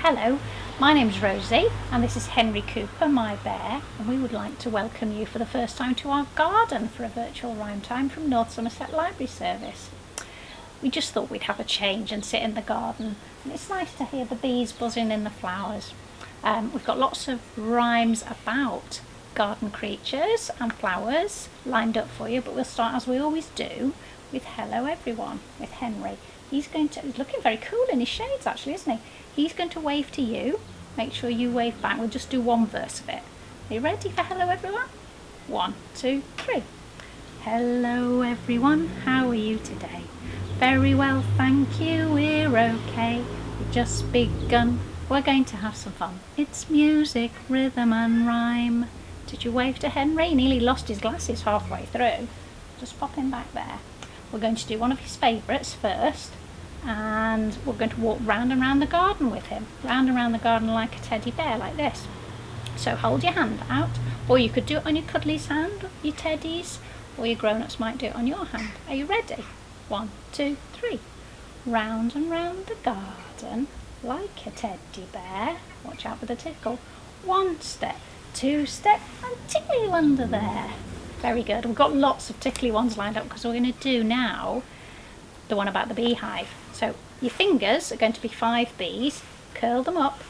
Hello, my name's Rosie and this is Henry Cooper, my bear, and we would like to welcome you for the first time to our garden for a virtual rhyme time from North Somerset Library Service. We just thought we'd have a change and sit in the garden, and it's nice to hear the bees buzzing in the flowers. We've got lots of rhymes about garden creatures and flowers lined up for you, but we'll start as we always do with hello everyone, with Henry. He's looking very cool in his shades actually, isn't he? He's going to wave to you. Make sure you wave back. We'll just do one verse of it. Are you ready for hello everyone? 1, 2, 3. Hello everyone, how are you today? Very well, thank you, we're okay. We've just begun, we're going to have some fun. It's music, rhythm and rhyme. Did you wave to Henry? He nearly lost his glasses halfway through. Just pop him back there. We're going to do one of his favourites first, and we're going to walk round and round the garden with him. Round and round the garden like a teddy bear, like this. So hold your hand out, or you could do it on your cuddly's hand, your teddy's, or your grown-ups might do it on your hand. Are you ready? 1, 2, 3. Round and round the garden like a teddy bear. Watch out for the tickle. 1 step, 2 step, and tickle you under there. Very good. We've got lots of tickly ones lined up because we're going to do now the one about the beehive. So your fingers are going to be 5 bees. Curl them up,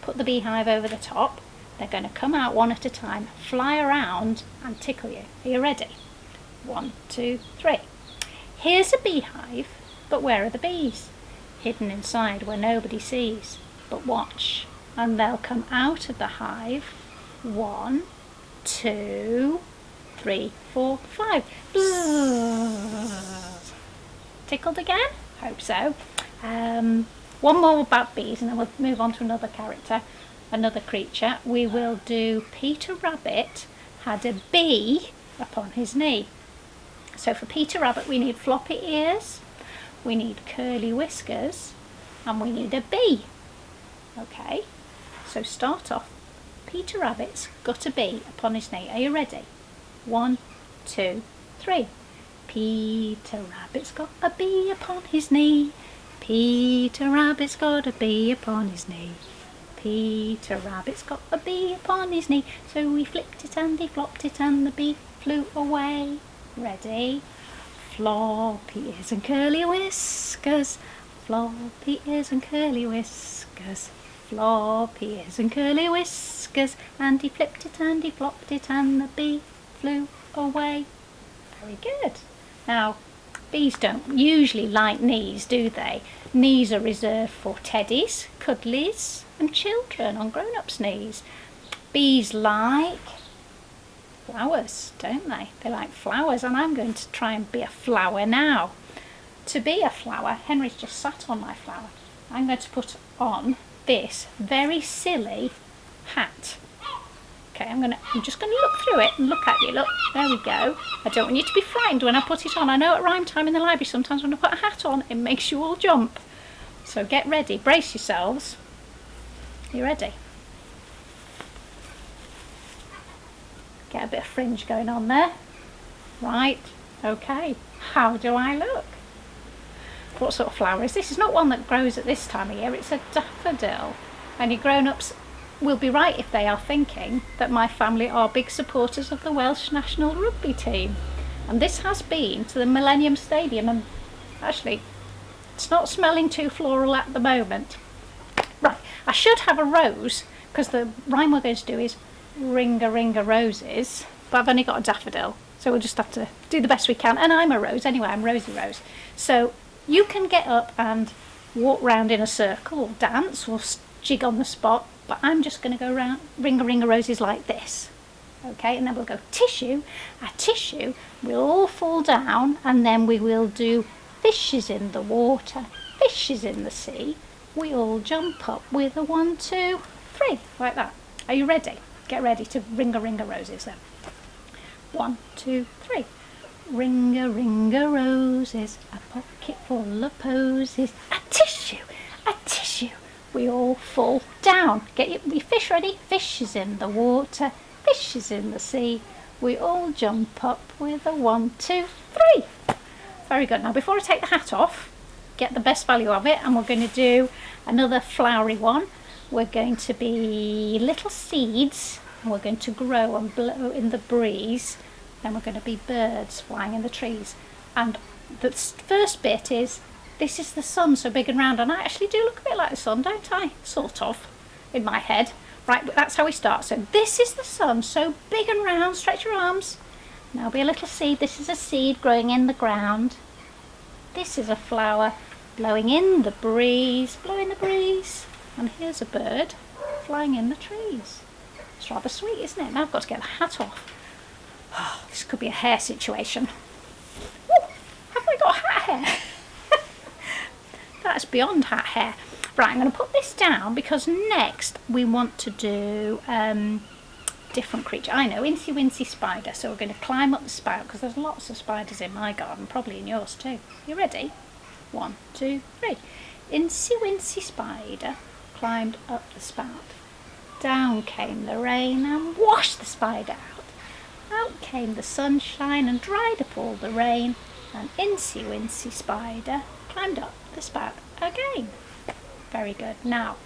put the beehive over the top. They're going to come out one at a time, fly around and tickle you. Are you ready? 1, 2, 3. Here's a beehive, but where are the bees? Hidden inside where nobody sees. But watch, and they'll come out of the hive. 1, 2, 3, 4, 5. Bzzz. Tickled again? Hope so. One more about bees and then we'll move on to another character, another creature. We will do Peter Rabbit had a bee upon his knee. So for Peter Rabbit we need floppy ears, we need curly whiskers, and we need a bee. Okay, so start off. Peter Rabbit's got a bee upon his knee. Are you ready? 1, 2, 3. Peter Rabbit's got a bee upon his knee. Peter Rabbit's got a bee upon his knee. Peter Rabbit's got a bee upon his knee. So he flicked it and he flopped it and the bee flew away. Ready? Floppy ears and curly whiskers. Floppy ears and curly whiskers. Floppy ears and curly whiskers. And he flipped it and he flopped it and the bee flew away. Very good. Now, bees don't usually like knees, do they? Knees are reserved for teddies, cuddlies and children on grown-ups' knees. Bees like flowers, don't they? They like flowers, and I'm going to try and be a flower now. To be a flower, Henry's just sat on my flower. I'm going to put on this very silly hat. Okay, I'm just going to look through it and look at you. Look, there we go. I don't want you to be frightened when I put it on. I know at rhyme time in the library sometimes when I put a hat on it makes you all jump. So get ready, brace yourselves. You ready? Get a bit of fringe going on there. Right, okay. How do I look? What sort of flower is this? It's not one that grows at this time of year. It's a daffodil. And your grown-ups will be right if they are thinking that my family are big supporters of the Welsh national rugby team. And this has been to the Millennium Stadium, and actually it's not smelling too floral at the moment. Right, I should have a rose because the rhyme we're going to do is ring-a-ring-a roses, but I've only got a daffodil, so we'll just have to do the best we can. And I'm a rose anyway, I'm Rosie Rose. So you can get up and walk round in a circle or dance or jig on the spot, but I'm just going to go round ring-a-ring-a roses like this. Okay, and then we'll go tissue. A tissue will all fall down, and then we will do fishes in the water, fishes in the sea. We all jump up with a 1, 2, 3, like that. Are you ready? Get ready to ring-a-ring-a roses then. 1, 2, 3. Ring-a-ring-a roses, a pocket full of posies. A tissue, a tissue. We all fall down. Get your fish ready. Fishes in the water, fishes in the sea. We all jump up with a 1, 2, 3. Very good. Now before I take the hat off, get the best value of it, and we're going to do another flowery one. we're going to be little seeds, and we're going to grow and blow in the breeze. Then we're going to be birds flying in the trees. And the first bit is, this is the sun so big and round, and I actually do look a bit like the sun, don't I? Sort of, in my head. Right, but that's how we start. So this is the sun so big and round, stretch your arms. Now be a little seed. This is a seed growing in the ground. This is a flower blowing in the breeze, blowing the breeze. And here's a bird flying in the trees. It's rather sweet, isn't it? Now I've got to get the hat off. Oh, this could be a hair situation. Ooh, have I got hat hair? That's beyond hat hair. Right, I'm going to put this down because next we want to do different creature. I know, Incy Wincy Spider. So we're going to climb up the spout because there's lots of spiders in my garden, probably in yours too. You ready? 1, 2, 3. Incy Wincy Spider climbed up the spout. Down came the rain and washed the spider out. Out came the sunshine and dried up all the rain. And Incy Wincy Spider climbed up the spout again. Very good. Now,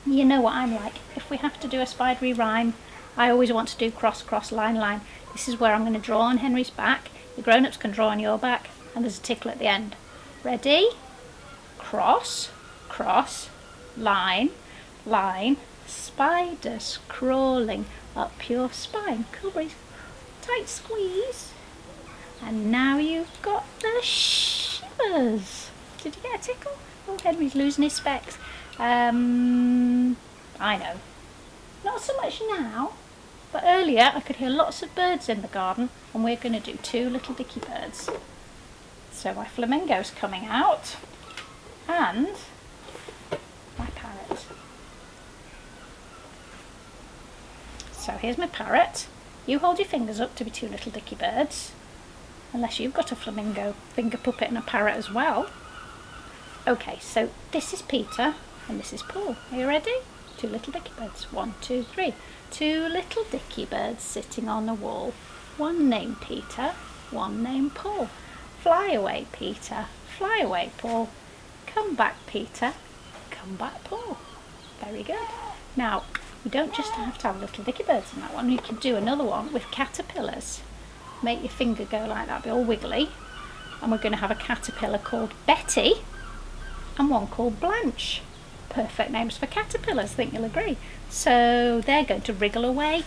you know what I'm like. If we have to do a spidery rhyme, I always want to do cross, cross, line, line. This is where I'm going to draw on Henry's back. The grown-ups can draw on your back, and there's a tickle at the end. Ready? Cross, cross, line, line, spiders crawling up your spine. Cool breeze. Tight squeeze. And now you've got the shivers. Did you get a tickle? Oh, Henry's losing his specs. I know. Not so much now, but earlier I could hear lots of birds in the garden, and we're going to do 2 little dicky birds. So my flamingo's coming out, and my parrot. So here's my parrot. You hold your fingers up to be 2 little dicky birds, unless you've got a flamingo finger puppet and a parrot as well. Okay, so this is Peter and this is Paul. Are you ready? 2 little dicky birds. 1, 2, 3. 2 little dicky birds sitting on a wall. One named Peter, one named Paul. Fly away, Peter. Fly away, Paul. Come back, Peter. Come back, Paul. Very good. Now, you don't just have to have little dicky birds in that one. You can do another one with caterpillars. Make your finger go like that, be all wiggly. And we're going to have a caterpillar called Betty and one called Blanche. Perfect names for caterpillars, I think you'll agree. So they're going to wriggle away,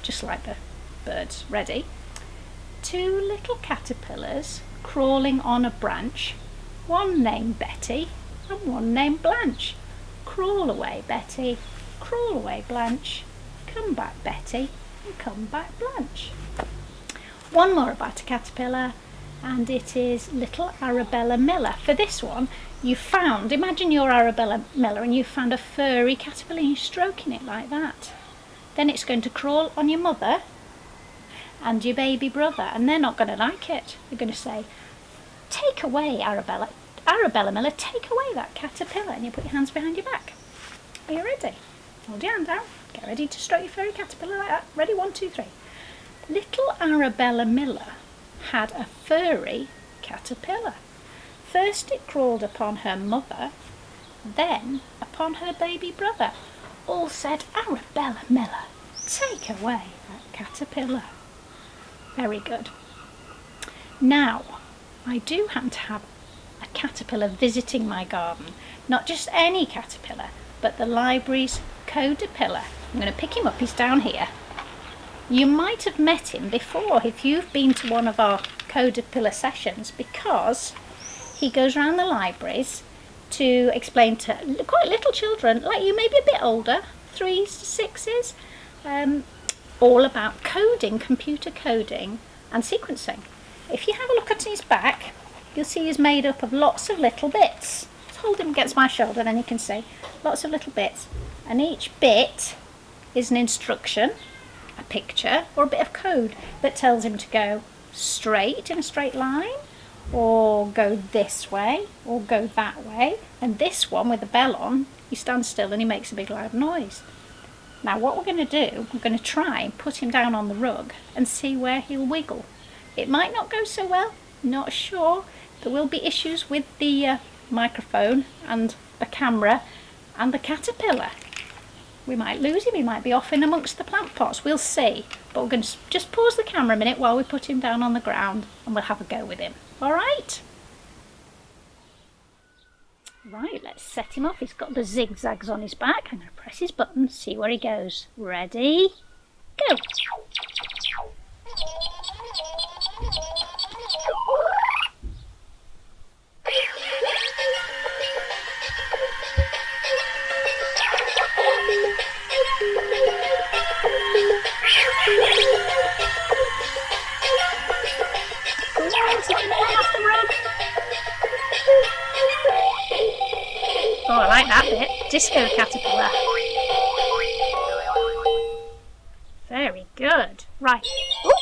just like the birds. Ready? 2 little caterpillars crawling on a branch, one named Betty and one named Blanche. Crawl away, Betty, crawl away, Blanche. Come back, Betty, and come back, Blanche. One more about a caterpillar, and it is little Arabella Miller. For this one, imagine you're Arabella Miller and you found a furry caterpillar and you're stroking it like that. Then it's going to crawl on your mother and your baby brother, and they're not going to like it. They're going to say, take away, Arabella Miller, take away that caterpillar. And you put your hands behind your back. Are you ready? Hold your hand out. Get ready to stroke your furry caterpillar like that. Ready? 1, 2, 3. Little Arabella Miller had a furry caterpillar. First it crawled upon her mother, then upon her baby brother. All said, Arabella Miller, take away that caterpillar. Very good. Now, I do happen to have a caterpillar visiting my garden. Not just any caterpillar, but the library's caterpillar. I'm going to pick him up, he's down here. You might have met him before if you've been to one of our caterpillar sessions, because he goes around the libraries to explain to quite little children, like you, maybe a bit older, 3s to 6s, all about coding, computer coding and sequencing. If you have a look at his back, you'll see he's made up of lots of little bits. Let's hold him against my shoulder, then you can see lots of little bits. And each bit is an instruction, a picture or a bit of code that tells him to go straight in a straight line, or go this way, or go that way. And this one with the bell on, he stands still and he makes a big loud noise. Now what we're going to do, we're going to try and put him down on the rug and see where he'll wiggle. It might not go so well, not sure. There will be issues with the microphone and the camera and the caterpillar. We might lose him, he might be off in amongst the plant pots, we'll see. But we're going to just pause the camera a minute while we put him down on the ground and we'll have a go with him. Alright? Right, let's set him off. He's got the Zig Zags on his back. I'm going to press his button, see where he goes. Ready? Go! Oh, I like that bit. Disco caterpillar. Very good. Right. Ooh.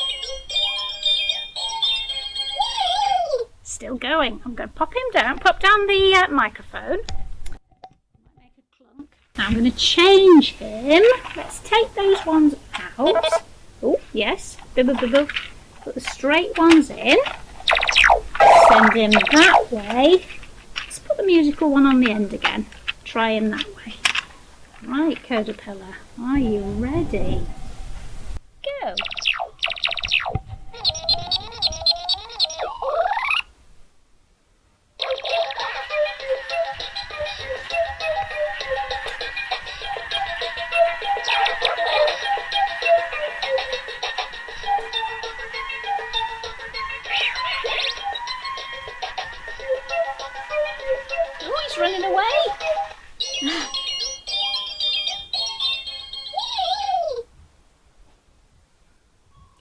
Still going. I'm going to pop him down. Pop down the microphone. Might make a clunk. Now I'm going to change him. Let's take those ones out. Oh, yes. Put the straight ones in. Send him that way. Let's put the musical one on the end again. Try him that way. Right, Caterpillar, are you ready? Go! Oh, he's running away!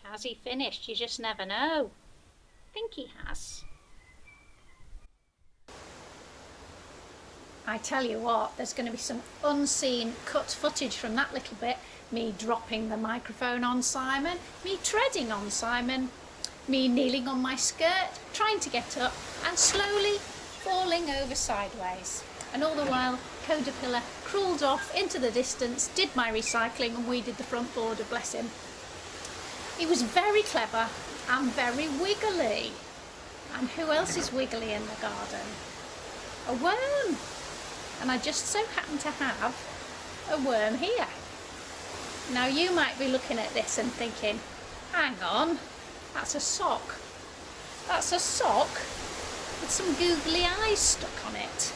Has he finished? You just never know. I think he has. I tell you what, there's going to be some unseen cut footage from that little bit. Me dropping the microphone on Simon, me treading on Simon, me kneeling on my skirt, trying to get up and slowly falling over sideways. And all the while, Caterpillar crawled off into the distance, did my recycling and weeded the front border, bless him. He was very clever and very wiggly. And who else is wiggly in the garden? A worm. And I just so happen to have a worm here. Now you might be looking at this and thinking, hang on, that's a sock. That's a sock with some googly eyes stuck on it.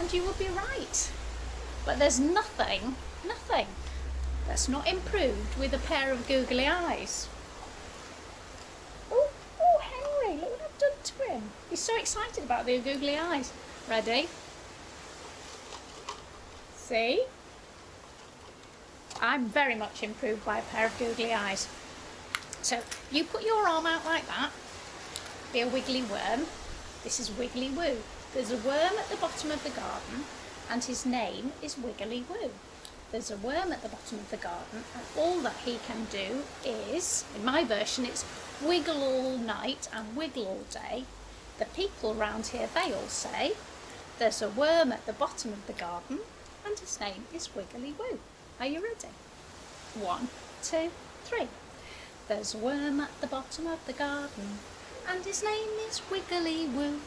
And you would be right. But there's nothing that's not improved with a pair of googly eyes. Oh, Henry, look what I've done to him. He's so excited about the googly eyes. Ready? See? I'm very much improved by a pair of googly eyes. So you put your arm out like that, be a wiggly worm. This is Wiggly Woo. There's a worm at the bottom of the garden and his name is Wiggly Woo. There's a worm at the bottom of the garden and all that he can do is, in my version, it's wiggle all night and wiggle all day. The people round here, they all say, there's a worm at the bottom of the garden and his name is Wiggly Woo. Are you ready? 1, 2, 3. There's a worm at the bottom of the garden and his name is Wiggly Woo.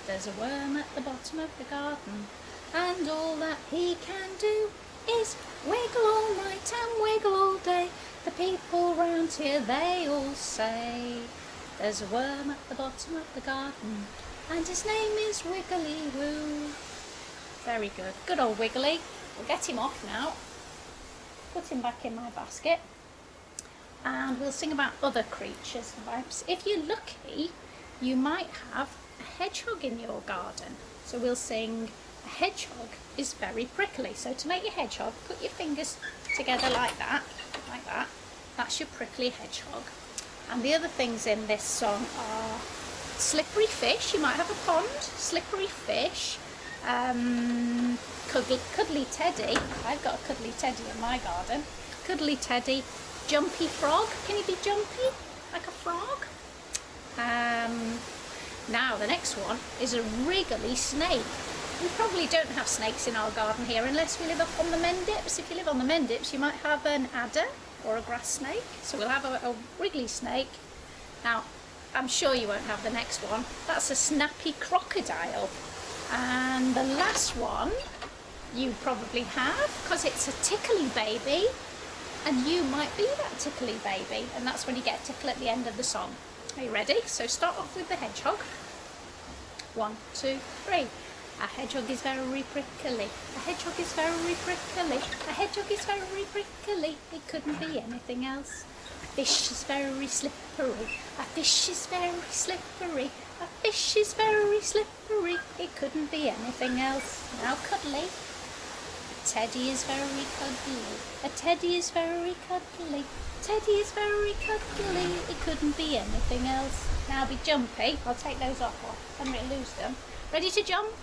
There's a worm at the bottom of the garden and all that he can do is wiggle all night and wiggle all day. The people round here, they all say, there's a worm at the bottom of the garden and his name is Wiggly Woo. Very good. Good old Wiggly. We'll get him off now. Put him back in my basket. And we'll sing about other creatures. If you're lucky, you might have a hedgehog in your garden. So we'll sing, a hedgehog is very prickly. So to make your hedgehog, put your fingers together like that. That's your prickly hedgehog. And the other things in this song are slippery fish. You might have a pond. Slippery fish. Cuddly teddy. I've got a cuddly teddy in my garden. Cuddly teddy. Jumpy frog. Can he be jumpy like a frog? Now the next one is a wriggly snake. We probably don't have snakes in our garden here unless we live up on the Mendips. If you live on the Mendips, you might have an adder or a grass snake. So we'll have a wriggly snake. Now, I'm sure you won't have the next one. That's a snappy crocodile. And the last one You probably have, because it's a tickly baby, and you might be that tickly baby, and that's when you get a tickle at the end of the song. Are you ready? So start off with the hedgehog. 1, 2, 3. A hedgehog is very prickly. A hedgehog is very prickly. A hedgehog is very prickly. It couldn't be anything else. A fish is very slippery. A fish is very slippery. A fish is very slippery. It couldn't be anything else. Now cuddly. A teddy is very cuddly. A teddy is very cuddly. Teddy is very cuddly. It couldn't be anything else. Now be jumpy. I'll take those off or Henry will lose them. Ready to jump?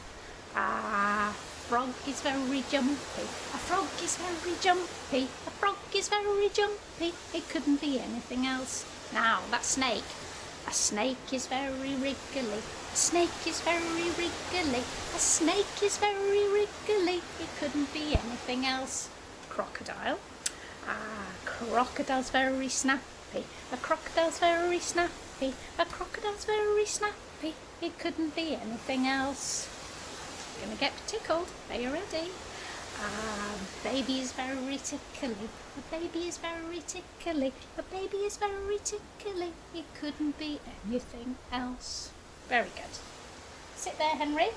Frog is very jumpy. A frog is very jumpy. A frog is very jumpy. It couldn't be anything else. Now that snake. A snake is very wriggly. A snake is very wriggly. A snake is very wriggly. It couldn't be anything else. Crocodile. Crocodile's very snappy. A crocodile's very snappy. A crocodile's very snappy. It couldn't be anything else. You're going to get tickled. Are you ready? Baby is very tickly. A baby is very tickly. A baby is very tickly. It couldn't be anything else. Very good. Sit there, Henry,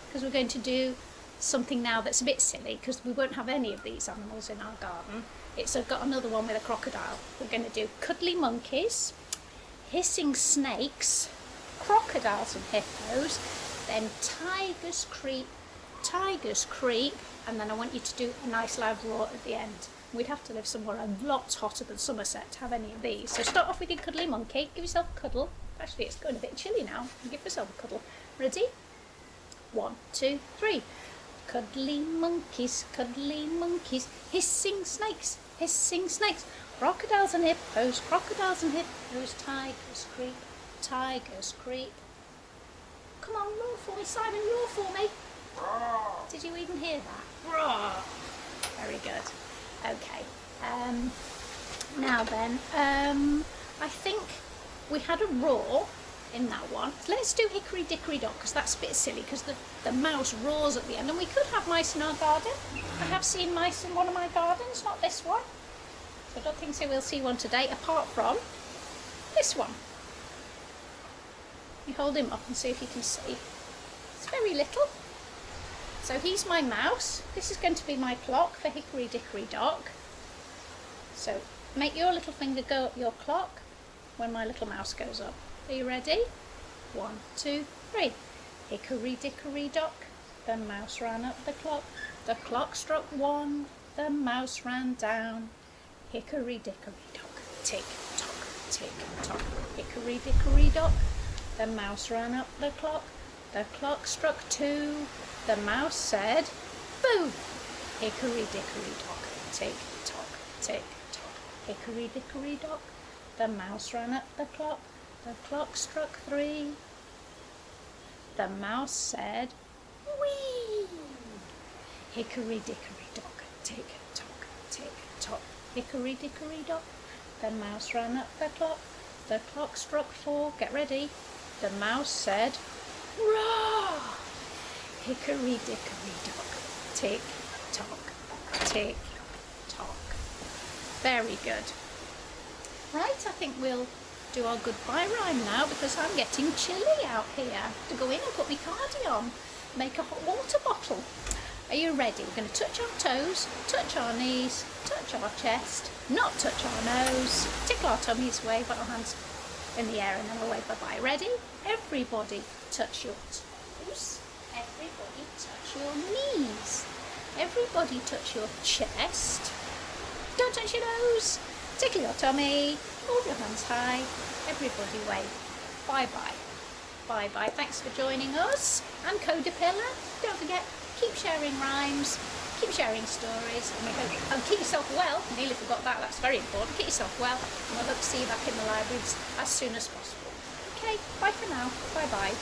because we're going to do something now that's a bit silly, because we won't have any of these animals in our garden. I've got another one with a crocodile. We're going to do cuddly monkeys, hissing snakes, crocodiles and hippos, then tigers creep, and then I want you to do a nice loud roar at the end. We'd have to live somewhere a lot hotter than Somerset to have any of these. So start off with your cuddly monkey. Give yourself a cuddle. Actually, it's going a bit chilly now. Give yourself a cuddle. Ready? 1, 2, 3. Cuddly monkeys, hissing snakes, crocodiles and hippos, tigers creep. Come on, roar for me, Simon, roar for me. Roar. Did you even hear that? Roar. Very good. Okay. Now then, I think we had a roar in that one. Let's do hickory dickory dock, because that's a bit silly, because the mouse roars at the end, and we could have mice in our garden. I have seen mice in one of my gardens, not this one. So I don't think so we'll see one today, apart from this one. You hold him up and see if you can see. It's very little. So he's my mouse. This is going to be my clock for hickory dickory dock. So make your little finger go up your clock when my little mouse goes up. Are you ready? 1, 2, 3. Hickory dickory dock, the mouse ran up the clock. The clock struck 1, the mouse ran down. Hickory dickory dock, tick tock, tick tock. Hickory dickory dock, the mouse ran up the clock. The clock struck 2, the mouse said, boo! Hickory dickory dock, tick tock, tick tock. Hickory dickory dock, the mouse ran up the clock. The clock struck 3. The mouse said, wee! Hickory dickory dock, tick tock, tick tock. Hickory dickory dock, the mouse ran up the clock. The clock struck 4. Get ready. The mouse said, roar! Hickory dickory dock, tick tock, tick tock. Very good. Right, I think we'll do our goodbye rhyme now, because I'm getting chilly out here. I have to go in and put my cardi on, make a hot water bottle. Are you ready? We're going to touch our toes, touch our knees, touch our chest, not touch our nose, tickle our tummies, wave our hands in the air, and then we'll wave bye-bye. Ready? Everybody touch your toes, everybody touch your knees, everybody touch your chest, don't touch your nose, tickle your tummy, hold your hands high, everybody wave bye-bye. Bye-bye. Thanks for joining us. I'm Codapilla. Don't forget, keep sharing rhymes, keep sharing stories, and we hope, keep yourself well. I nearly forgot that, that's very important. Keep yourself well, and we'll hope to see you back in the libraries as soon as possible. Okay, bye for now. Bye-bye.